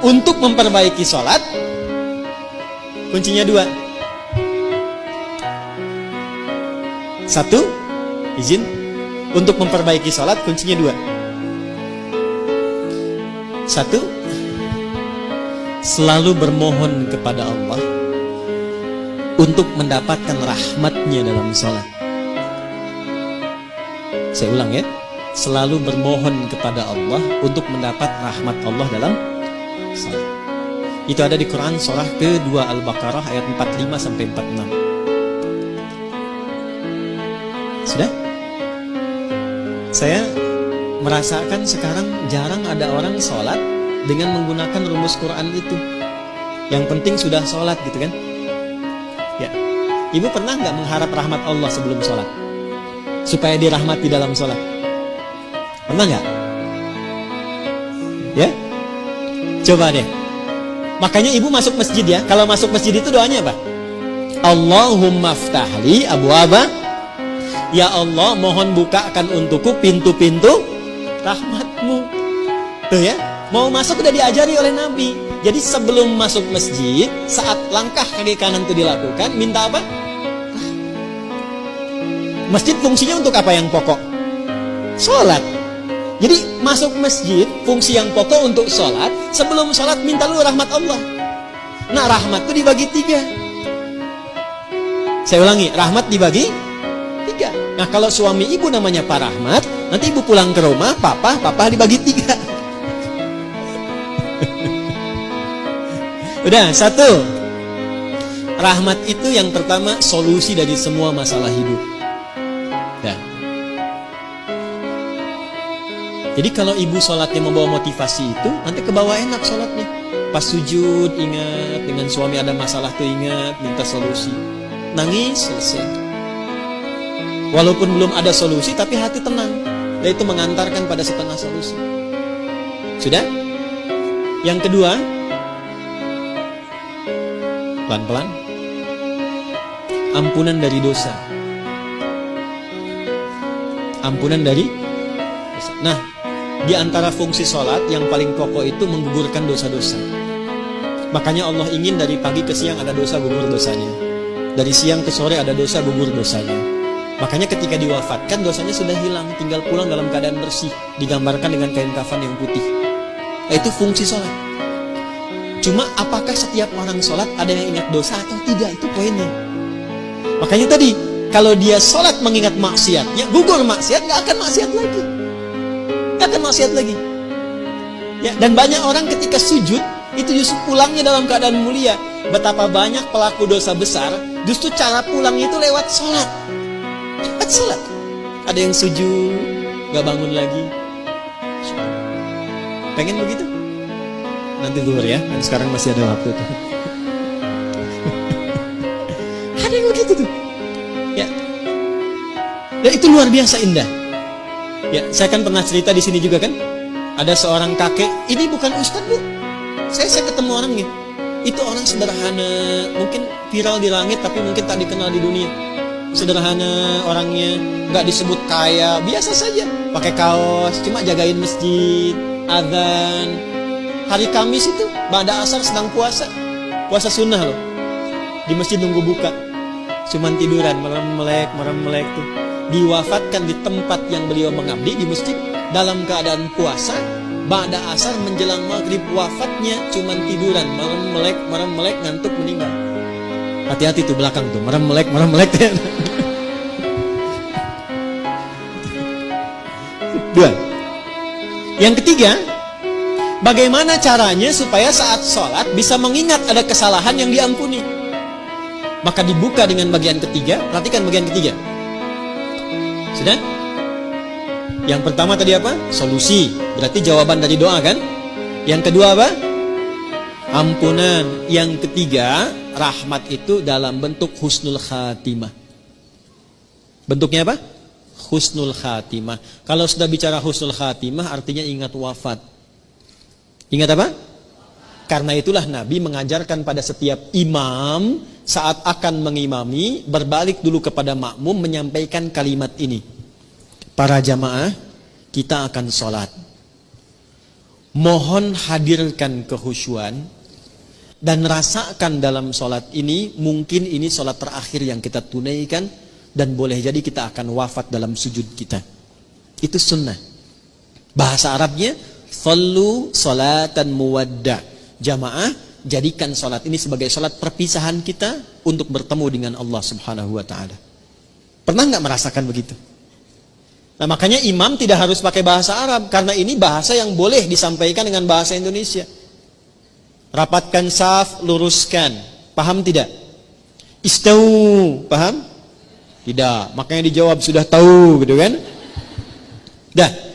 untuk memperbaiki sholat, kuncinya dua. Satu, izin. Untuk memperbaiki sholat, kuncinya dua. Satu, selalu bermohon kepada Allah untuk mendapatkan rahmatnya dalam sholat. Saya ulang ya, selalu bermohon kepada Allah untuk mendapat rahmat Allah dalam sholat. Itu ada di Quran surah kedua Al-Baqarah ayat 45 sampai 46. Sudah? Saya merasakan sekarang jarang ada orang sholat dengan menggunakan rumus Quran itu. Yang penting sudah sholat gitu kan. Ya, ibu pernah nggak mengharap rahmat Allah sebelum sholat? Supaya dirahmati dalam sholat. Pernah nggak? Ya? Coba deh. Makanya ibu masuk masjid ya. Kalau masuk masjid itu doanya apa? Allahumma ftahli abwaaba. Ya Allah, mohon bukakan untukku pintu-pintu rahmatmu. Tuh ya, mau masuk udah diajari oleh Nabi. Jadi sebelum masuk masjid, saat langkah kaki kanan itu dilakukan, minta apa? Masjid fungsinya untuk apa yang pokok? Sholat. Jadi masuk masjid, fungsi yang pokok untuk sholat. Sebelum sholat minta lu rahmat Allah. Nah, rahmat itu dibagi 3. Saya ulangi, rahmat dibagi 3. Nah, kalau suami ibu namanya Pak Rahmat, nanti ibu pulang ke rumah, papa dibagi 3. Udah, 1. Rahmat itu yang pertama solusi dari semua masalah hidup. Dah. Jadi kalau ibu sholatnya membawa motivasi itu, nanti kebawa enak sholatnya. Pas sujud ingat, dengan suami ada masalah tuh ingat, minta solusi. Nangis, selesai. Walaupun belum ada solusi, tapi hati tenang. Dan itu mengantarkan pada setengah solusi. Sudah? Yang kedua, pelan-pelan, ampunan dari dosa. Ampunan dari dosa. Nah, di antara fungsi sholat yang paling pokok itu menggugurkan dosa-dosa. Makanya Allah ingin dari pagi ke siang ada dosa, gugur dosanya. Dari siang ke sore ada dosa, gugur dosanya. Makanya ketika diwafatkan dosanya sudah hilang, tinggal pulang dalam keadaan bersih, digambarkan dengan kain kafan yang putih. Nah, itu fungsi sholat. Cuma apakah setiap orang sholat ada yang ingat dosa atau tidak, itu poinnya. Makanya tadi, kalau dia sholat mengingat maksiatnya, gugur maksiat, gak akan maksiat lagi. Gak akan maksiat lagi. Ya, dan banyak orang ketika sujud, itu justru pulangnya dalam keadaan mulia. Betapa banyak pelaku dosa besar, justru cara pulangnya itu lewat sholat. Sholat. Ada yang sujud, gak bangun lagi. Pengen begitu? Nanti zuhur ya, dan sekarang masih ada waktu tuh. Ada yang begitu tuh. Ya. Dan itu luar biasa indah. Ya, saya kan pernah cerita di sini juga kan. Ada seorang kakek, ini bukan ustadz bu. Saya ketemu orangnya. Itu orang sederhana, mungkin viral di langit tapi mungkin tak dikenal di dunia. Sederhana orangnya, nggak disebut kaya, biasa saja, pakai kaos, cuma jagain masjid, azan. Hari Kamis itu, ba'da asar sedang puasa sunnah loh, di masjid nunggu buka, cuman tiduran, merem melek tuh. Diwafatkan di tempat yang beliau mengabdi di masjid, dalam keadaan puasa, ba'da asar menjelang maghrib wafatnya, cuman tiduran, merem melek, ngantuk meninggal. Hati-hati tuh belakang tuh, merem melek. Dua. Yang ketiga, bagaimana caranya supaya saat sholat bisa mengingat ada kesalahan yang diampuni? Maka dibuka dengan bagian ketiga. Perhatikan bagian ketiga. Sudah? Yang pertama tadi apa? Solusi. Berarti jawaban dari doa kan? Yang kedua apa? Ampunan. Yang ketiga, rahmat itu dalam bentuk husnul khatimah. Bentuknya apa? Husnul khatimah. Kalau sudah bicara husnul khatimah artinya ingat wafat. Ingat apa? Karena itulah Nabi mengajarkan pada setiap imam saat akan mengimami, berbalik dulu kepada makmum menyampaikan kalimat ini. Para jamaah, kita akan sholat. Mohon hadirkan kehusyuan dan rasakan dalam sholat ini, mungkin ini sholat terakhir yang kita tunaikan dan boleh jadi kita akan wafat dalam sujud kita. Itu sunnah. Bahasa Arabnya sallu salatan muwadda. Jamaah, jadikan sholat ini sebagai sholat perpisahan kita untuk bertemu dengan Allah Subhanahu wa ta'ala. Pernah nggak merasakan begitu? Nah, makanya imam tidak harus pakai bahasa Arab, karena ini bahasa yang boleh disampaikan dengan bahasa Indonesia. Rapatkan saf, luruskan. Paham tidak? Istau, paham? Tidak. Makanya dijawab sudah tahu, gitu kan? Dah.